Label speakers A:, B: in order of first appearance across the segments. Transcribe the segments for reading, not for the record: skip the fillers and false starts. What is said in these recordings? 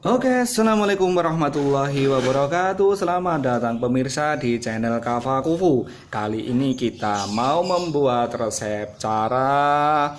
A: Oke, assalamualaikum warahmatullahi wabarakatuh. Selamat datang pemirsa di channel Kava Kufu. Kali ini kita mau membuat resep cara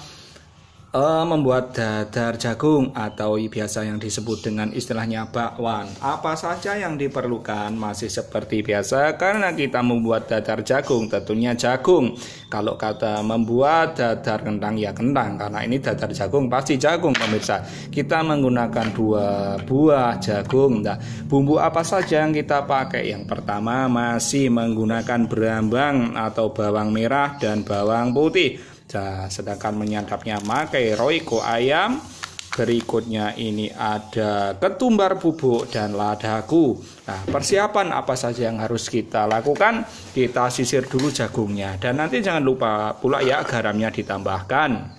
A: membuat dadar jagung atau biasa yang disebut dengan istilahnya bakwan. Apa saja yang diperlukan? Masih seperti biasa karena kita membuat dadar jagung, tentunya jagung. Kalau kata membuat dadar kentang ya kentang, karena ini dadar jagung pasti jagung pemirsa. Kita menggunakan 2 buah jagung. Nah, bumbu apa saja yang kita pakai? Yang pertama masih menggunakan berambang atau bawang merah dan bawang putih. Nah, sedangkan menyantapnya pakai royco ayam. Berikutnya ini ada ketumbar bubuk dan ladaku. Nah, persiapan apa saja yang harus kita lakukan? Kita sisir dulu jagungnya dan nanti jangan lupa pula ya garamnya ditambahkan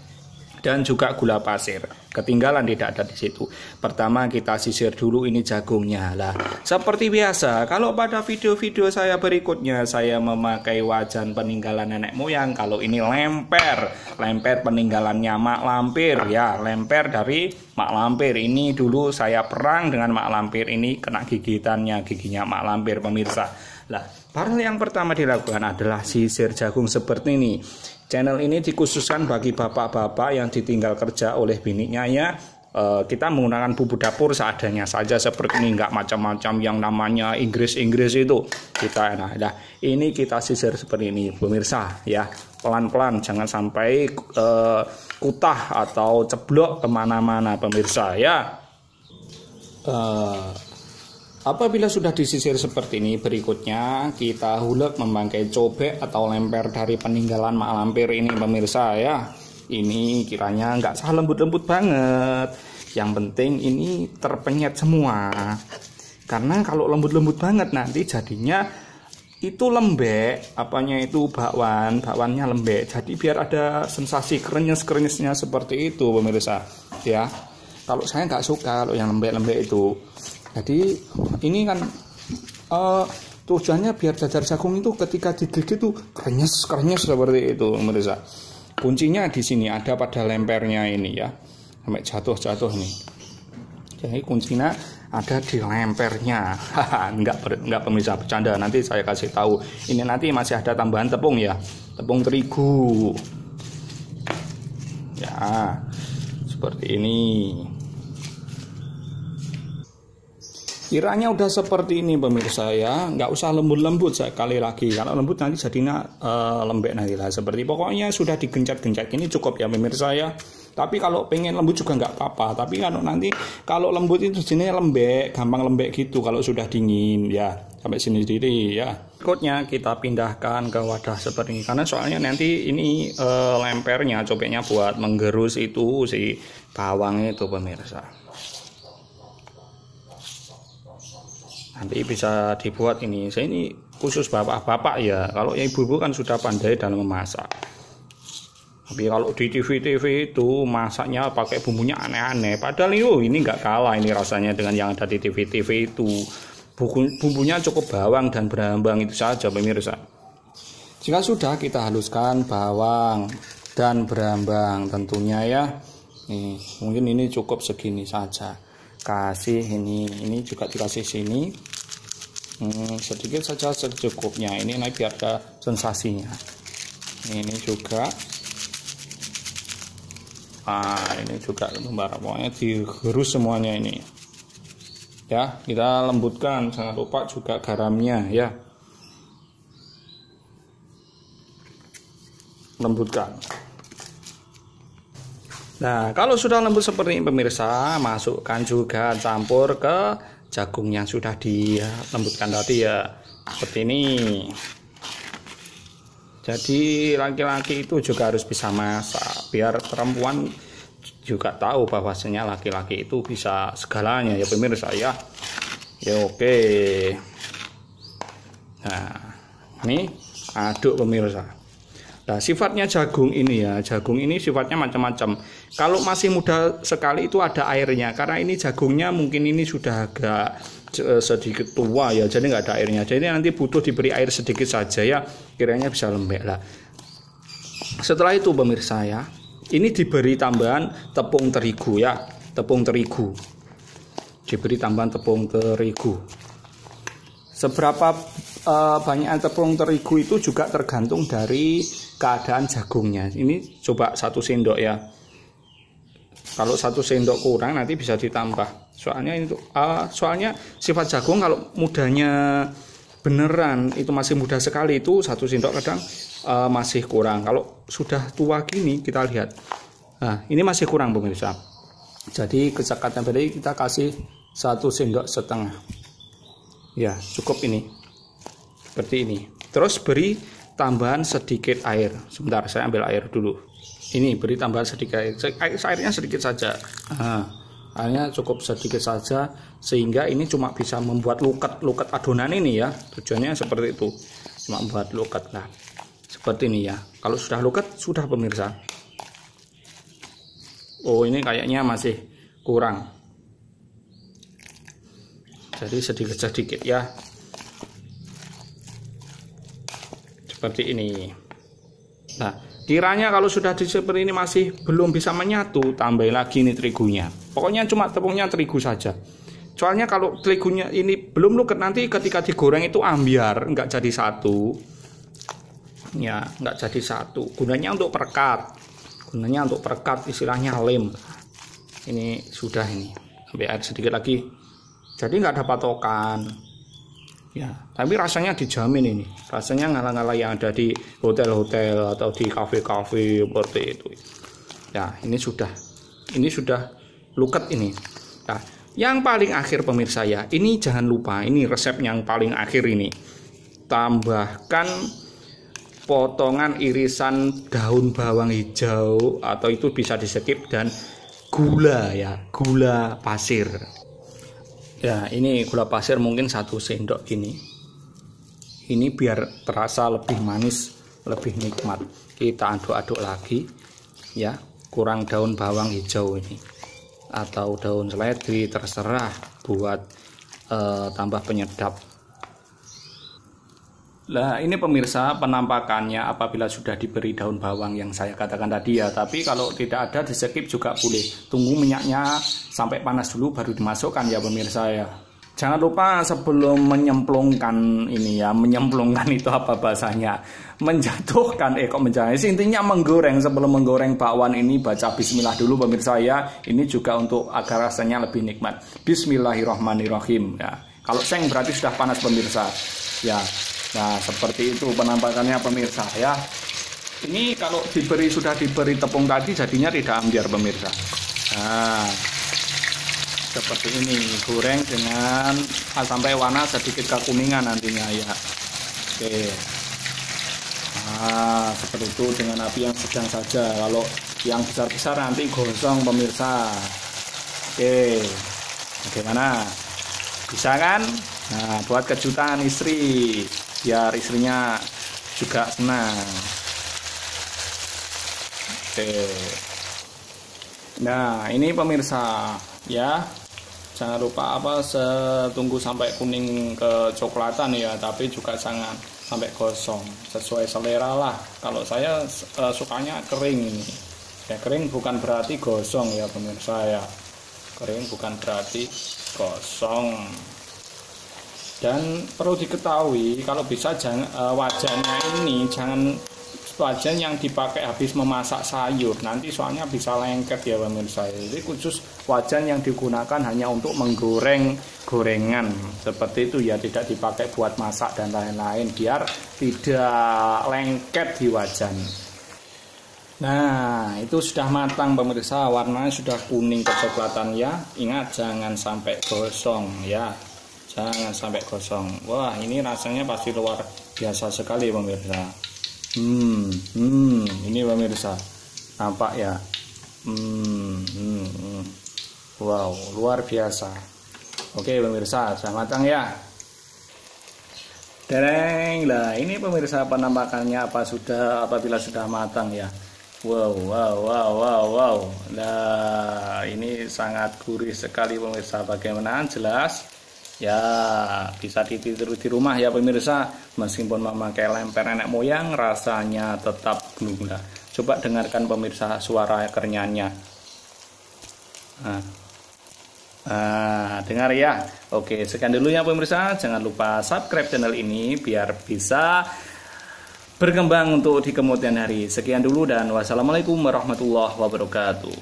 A: dan juga gula pasir. Ketinggalan tidak ada di situ. Pertama kita sisir dulu ini jagungnya. Lah, seperti biasa, kalau pada video-video saya berikutnya saya memakai wajan peninggalan nenek moyang. Kalau ini lemper peninggalannya Mak Lampir ya, lemper dari Mak Lampir. Ini dulu saya perang dengan Mak Lampir, ini kena gigitannya, giginya Mak Lampir pemirsa. Lah, hal yang pertama dilakukan adalah sisir jagung seperti ini. Channel ini dikhususkan bagi bapak-bapak yang ditinggal kerja oleh bininya ya. Kita menggunakan bumbu dapur seadanya saja seperti ini, nggak macam-macam yang namanya Inggris itu. Nah, ini kita sisir seperti ini pemirsa ya, pelan-pelan jangan sampai kutah atau ceblok kemana-mana pemirsa ya. Apabila sudah disisir seperti ini, berikutnya kita hulek memakai cobek atau lemper dari peninggalan Mak Lampir ini pemirsa ya. Ini kiranya nggak usah lembut-lembut banget. Yang penting ini terpenyet semua. Karena kalau lembut-lembut banget nanti jadinya itu lembek, apanya itu bakwannya lembek. Jadi biar ada sensasi krenyes-krenyesnya seperti itu pemirsa ya. Kalau saya nggak suka kalau yang lembek-lembek itu. Jadi ini kan tujuannya biar dadar jagung itu ketika digigit itu krenyes seperti itu pemirsa. Kuncinya di sini ada pada lempernya ini ya, sampai jatuh nih. Jadi kuncinya ada di lempernya. Enggak pemirsa, bercanda, nanti saya kasih tahu. Ini nanti masih ada tambahan tepung ya, tepung terigu. Ya, seperti ini. Kiranya udah seperti ini pemirsa ya, nggak usah lembut-lembut sekali lagi. Kalau lembut nanti jadinya lembek nanti lah. Seperti pokoknya sudah digencet-gencet ini cukup ya pemirsa ya. Tapi kalau pengen lembut juga nggak apa-apa. Tapi kalau lembut itu jenisnya lembek, gampang lembek gitu. Kalau sudah dingin ya sampai sini sendiri ya. Berikutnya kita pindahkan ke wadah seperti ini. Karena soalnya nanti ini lempernya, cobeknya buat menggerus itu si bawang itu pemirsa. Nanti bisa dibuat ini. Saya ini khusus bapak-bapak ya. Kalau yang ibu-ibu kan sudah pandai dalam memasak. Tapi kalau di TV itu masaknya pakai bumbunya aneh-aneh. Padahal ini nggak kalah ini rasanya dengan yang ada di TV itu. Bumbunya cukup bawang dan berambang itu saja pemirsa. Jika sudah kita haluskan bawang dan berambang tentunya ya. Nih, mungkin ini cukup segini saja. Kasih ini juga dikasih sini sedikit saja secukupnya. Ini nanti biar ada sensasinya. Ini juga ini juga pokoknya digerus semuanya ini ya. Kita lembutkan, jangan lupa juga garamnya ya, lembutkan. Nah, kalau sudah lembut seperti ini pemirsa, masukkan juga campur ke jagung yang sudah dilembutkan tadi ya, seperti ini. Jadi laki-laki itu juga harus bisa masak, biar perempuan juga tahu bahwasanya laki-laki itu bisa segalanya ya pemirsa ya. Ya oke. Nah, ini aduk pemirsa. Nah, sifatnya jagung ini ya, jagung ini sifatnya macam-macam. Kalau masih muda sekali itu ada airnya, karena ini jagungnya mungkin ini sudah agak sedikit tua ya, jadi nggak ada airnya. Jadi nanti butuh diberi air sedikit saja ya, kiranya bisa lembek lah. Setelah itu pemirsa ya, ini diberi tambahan tepung terigu ya, tepung terigu. diberi tambahan tepung terigu. Seberapa banyak tepung terigu itu juga tergantung dari keadaan jagungnya. Ini coba 1 sendok ya. Kalau 1 sendok kurang nanti bisa ditambah. Soalnya sifat jagung kalau mudanya beneran itu masih muda sekali, itu 1 sendok kadang masih kurang. Kalau sudah tua gini kita lihat, nah ini masih kurang pemirsa. Jadi kesepakatan tadi kita kasih 1,5 sendok. Ya cukup ini, seperti ini. Terus beri tambahan sedikit air. Sebentar, saya ambil air dulu. Ini beri tambahan sedikit air. Airnya sedikit saja. Nah, airnya cukup sedikit saja, sehingga ini cuma bisa membuat lukat adonan ini ya. Tujuannya seperti itu, cuma membuat lukat. Nah seperti ini ya. Kalau sudah lukat sudah pemirsa. Oh ini kayaknya masih kurang, jadi sedikit-sedikit ya, seperti ini. Nah kiranya kalau sudah seperti ini masih belum bisa menyatu, tambahin lagi nih terigunya. Pokoknya cuma tepungnya terigu saja. Soalnya kalau terigunya ini belum lukat, nanti ketika digoreng itu ambiar, nggak jadi satu. Ya nggak jadi satu. Gunanya untuk perekat, istilahnya lem. Ini sudah ini, sampai air sedikit lagi. Jadi nggak ada patokan. Ya, tapi rasanya dijamin ini. Rasanya ngalah-ngalah yang ada di hotel-hotel atau di kafe-kafe seperti itu. Ya, ini sudah lukat ini. Nah, yang paling akhir pemirsa ya, ini jangan lupa, ini resep yang paling akhir ini. Tambahkan potongan irisan daun bawang hijau, atau itu bisa di skip, dan gula ya, gula pasir. Ya, ini gula pasir mungkin 1 sendok gini. Ini biar terasa lebih manis, lebih nikmat. Kita aduk-aduk lagi ya. Kurang daun bawang hijau ini atau daun seledri, terserah buat tambah penyedap. Nah ini pemirsa penampakannya apabila sudah diberi daun bawang yang saya katakan tadi ya. Tapi kalau tidak ada di skip juga boleh. Tunggu minyaknya sampai panas dulu baru dimasukkan ya pemirsa ya. Jangan lupa sebelum menyemplungkan ini ya. Menyemplungkan itu apa bahasanya? Menjatuhkan, intinya menggoreng. Sebelum menggoreng bakwan ini baca bismillah dulu pemirsa ya. Ini juga untuk agar rasanya lebih nikmat. Bismillahirrahmanirrahim ya. Kalau seng berarti sudah panas pemirsa ya. Nah seperti itu penampakannya pemirsa ya. Ini kalau sudah diberi tepung tadi jadinya tidak ambiar pemirsa. Nah seperti ini, goreng dengan sampai warna sedikit kekuningan nantinya ya. Oke. Nah seperti itu dengan api yang sedang saja. Kalau yang besar-besar nanti gosong pemirsa. Oke, bagaimana? Bisa kan? Nah buat kejutan istri, biar istrinya juga senang. Oke. Nah ini pemirsa ya, jangan lupa tunggu sampai kuning kecoklatan ya, tapi juga jangan sampai gosong, sesuai selera lah. Kalau saya sukanya kering ini ya. Kering bukan berarti gosong ya pemirsa ya. Kering bukan berarti gosong. Dan perlu diketahui kalau bisa wajannya ini jangan wajan yang dipakai habis memasak sayur, nanti soalnya bisa lengket ya pemirsa. Jadi khusus wajan yang digunakan hanya untuk menggoreng gorengan seperti itu ya, tidak dipakai buat masak dan lain-lain biar tidak lengket di wajan. Nah itu sudah matang pemirsa, warnanya sudah kuning kecoklatan ya. Ingat jangan sampai gosong ya. Jangan sampai gosong. Wah ini rasanya pasti luar biasa sekali pemirsa. Ini pemirsa nampak ya. Wow luar biasa. Oke pemirsa sudah matang ya. Dereng lah ini pemirsa penampakannya apabila sudah matang ya. Wow. Nah ini sangat gurih sekali pemirsa. Bagaimana, jelas? Ya bisa ditiru di rumah ya pemirsa. Meskipun memakai lemper nenek moyang rasanya tetap gula. Coba dengarkan pemirsa suara kerenyannya. Nah, Nah, dengar ya. Oke, sekian dulu ya pemirsa. Jangan lupa subscribe channel ini biar bisa berkembang untuk di kemudian hari. Sekian dulu dan wassalamualaikum warahmatullahi wabarakatuh.